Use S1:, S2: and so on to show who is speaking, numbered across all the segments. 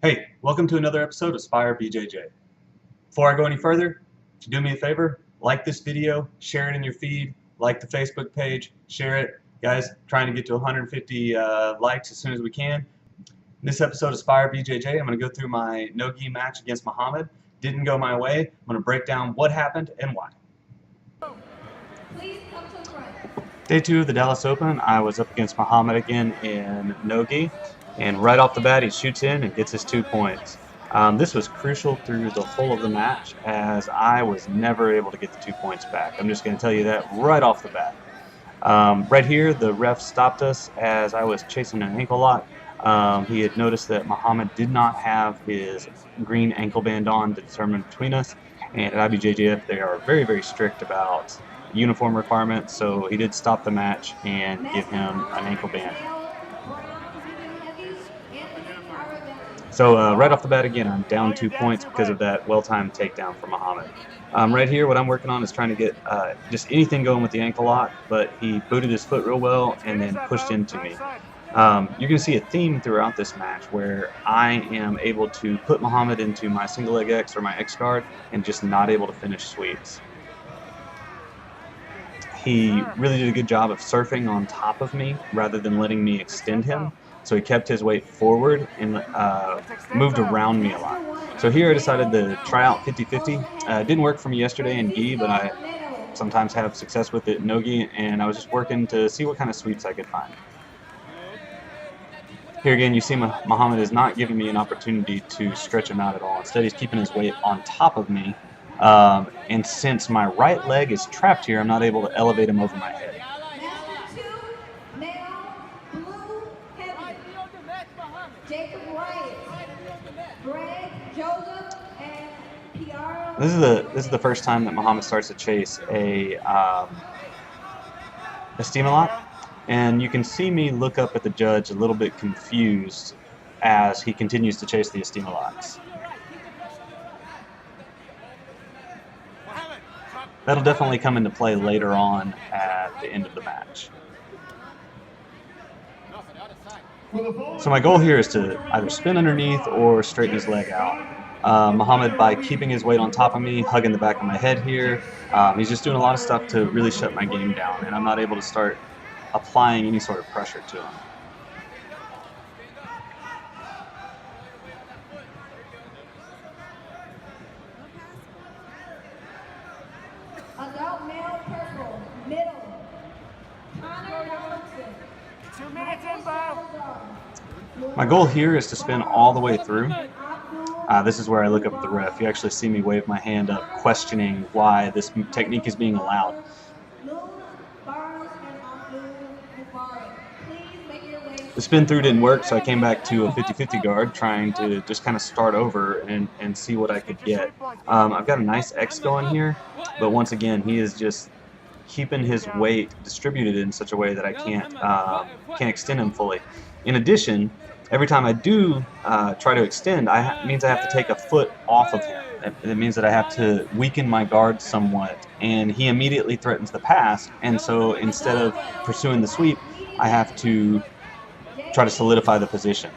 S1: Hey, welcome to another episode of Spire BJJ. Before I go any further, could you do me a favor? Like this video, share it in your feed, like the Facebook page, share it. Guys, trying to get to 150 likes as soon as we can. In this episode of Spire BJJ, I'm going to go through my Nogi match against Mh'mmd. Didn't go my way. I'm going to break down what happened and why.
S2: Please come to the front.
S1: Day 2 of the Dallas Open, I was up against Mh'mmd again in Nogi. And right off the bat, he shoots in and gets his 2 points. This was crucial through the whole of the match, as I was never able to get the 2 points back. I'm just going to tell you that right off the bat. Right here, the ref stopped us as I was chasing an ankle lock. He had noticed that Mh'mmd did not have his green ankle band on to determine between us. And at IBJJF, they are very, very strict about uniform requirements, so he did stop the match and give him an ankle band. So right off the bat again, I'm down 2 points because of that well-timed takedown from Mh'mmd. Right here, what I'm working on is trying to get just anything going with the ankle lock, but he booted his foot real well and then pushed into me. You're going to see a theme throughout this match where I am able to put Mh'mmd into my single leg X or my X guard and just not able to finish sweeps. He really did a good job of surfing on top of me rather than letting me extend him. So he kept his weight forward and moved around me a lot. So here I decided to try out 50-50. It didn't work for me yesterday in gi, but I sometimes have success with it in Nogi, and I was just working to see what kind of sweeps I could find. Here again, you see Mh'mmd is not giving me an opportunity to stretch him out at all. Instead, he's keeping his weight on top of me. And since my right leg is trapped here, I'm not able to elevate him over my head. This is the first time that Mh'mmd starts to chase a steam lock, and you can see me look up at the judge a little bit confused as he continues to chase the steam locks. That'll definitely come into play later on at the end of the match. So my goal here is to either spin underneath or straighten his leg out. Mh'mmd, by keeping his weight on top of me, hugging the back of my head here, he's just doing a lot of stuff to really shut my game down, and I'm not able to start applying any sort of pressure to him.
S2: Adult male purple, middle.
S3: 2 minutes in, Bob.
S1: My goal here is to spin all the way through. This is where I look up at the ref. You actually see me wave my hand up, questioning why this technique is being allowed. The spin through didn't work, so I came back to a 50-50 guard, trying to just kind of start over and see what I could get. I've got a nice X going here, but once again, he is just keeping his weight distributed in such a way that I can't extend him fully. In addition, every time I do try to extend, it means I have to take a foot off of him. It means that I have to weaken my guard somewhat, and he immediately threatens the pass, and so instead of pursuing the sweep, I have to try to solidify the position.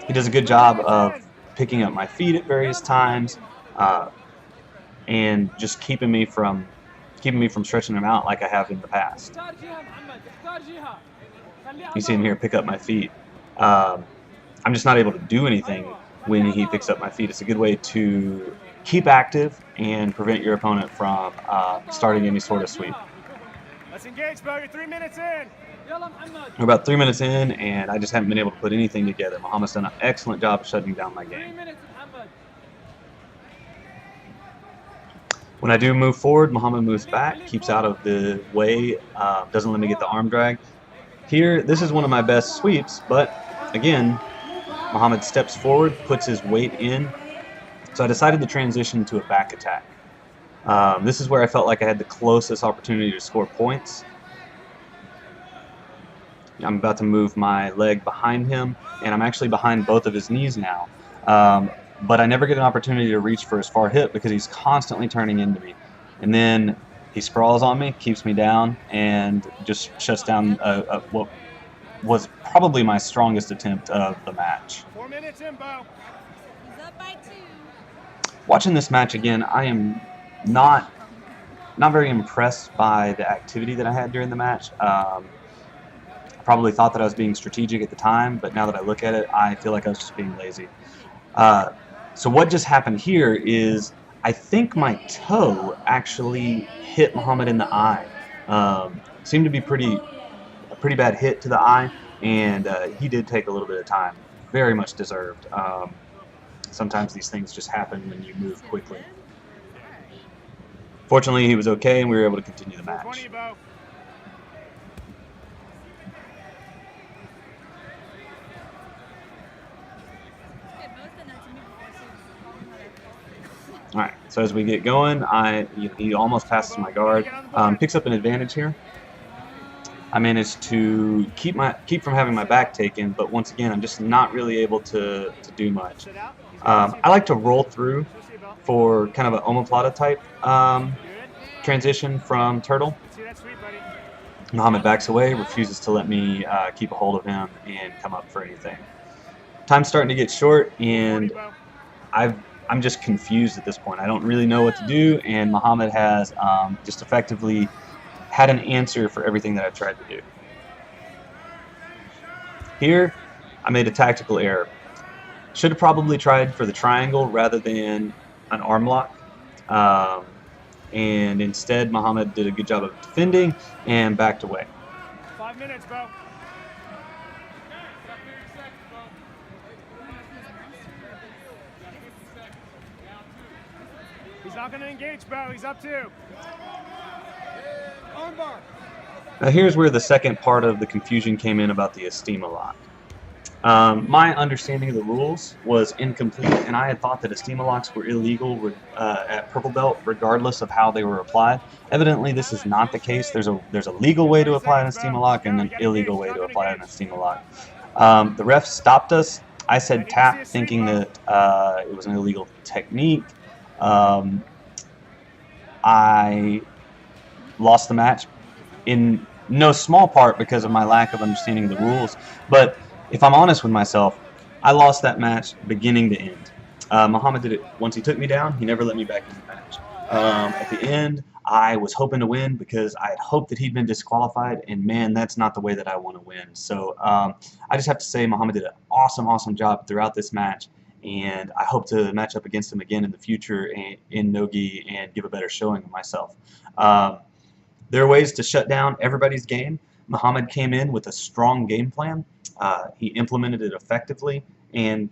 S1: He does a good job of picking up my feet at various times and just keeping me from stretching him out like I have in the past. You see him here pick up my feet. I'm just not able to do anything when he picks up my feet. It's a good way to keep active and prevent your opponent from starting any sort of sweep.
S3: Let's engage, bro. You're 3 minutes in.
S1: We're about 3 minutes in, and I just haven't been able to put anything together. Mh'mmd's done an excellent job of shutting down my game. When I do move forward, Mh'mmd moves back, keeps out of the way, doesn't let me get the arm drag. Here, this is one of my best sweeps, but again, Mh'mmd steps forward, puts his weight in, so I decided to transition to a back attack. This is where I felt like I had the closest opportunity to score points. I'm about to move my leg behind him, and I'm actually behind both of his knees now. But I never get an opportunity to reach for his far hip because he's constantly turning into me. And then he sprawls on me, keeps me down, and just shuts down what was probably my strongest attempt of the match.
S3: 4 minutes. minutes in, Bo.
S4: He's up by 2.
S1: Watching this match again, I am not very impressed by the activity that I had during the match. I probably thought that I was being strategic at the time, but now that I look at it, I feel like I was just being lazy. So what just happened here is I think my toe actually hit Mh'mmd in the eye. Seemed to be a pretty bad hit to the eye, and he did take a little bit of time. Very much deserved. Sometimes these things just happen when you move quickly. Fortunately, he was okay, and we were able to continue the match.
S3: 20, Bo.
S1: All right, so as we get going, he almost passes my guard, picks up an advantage here. I managed to keep from having my back taken, but once again, I'm just not really able to do much. I like to roll through for kind of an omoplata type transition from turtle. Mh'mmd backs away, refuses to let me keep a hold of him and come up for anything. Time's starting to get short, and I'm just confused at this point. I don't really know what to do, and Mh'mmd has just effectively had an answer for everything that I tried to do. Here, I made a tactical error. Should have probably tried for the triangle rather than an arm lock. And instead, Mh'mmd did a good job of defending and backed away.
S3: 5 minutes, Bo. He's not going to engage, Bo. He's up 2.
S1: Now here's where the second part of the confusion came in about the Estima lock. My understanding of the rules was incomplete, and I had thought that Estima locks were illegal at purple belt regardless of how they were applied. Evidently this is not the case. There's a legal way to apply an Estima lock and an illegal way to apply an Estima lock. The ref stopped us. I said tap, thinking that it was an illegal technique. I lost the match in no small part because of my lack of understanding of the rules, but if I'm honest with myself, I lost that match beginning to end. Mh'mmd did it once he took me down. He never let me back in the match. At the end, I was hoping to win because I had hoped that he'd been disqualified, and man, that's not the way that I want to win. So I just have to say Mh'mmd did an awesome job throughout this match, and I hope to match up against him again in the future in Nogi and give a better showing of myself. There are ways to shut down everybody's game. Mh'mmd came in with a strong game plan. He implemented it effectively and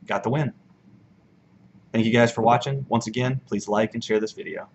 S1: got the win. Thank you guys for watching. Once again, please like and share this video.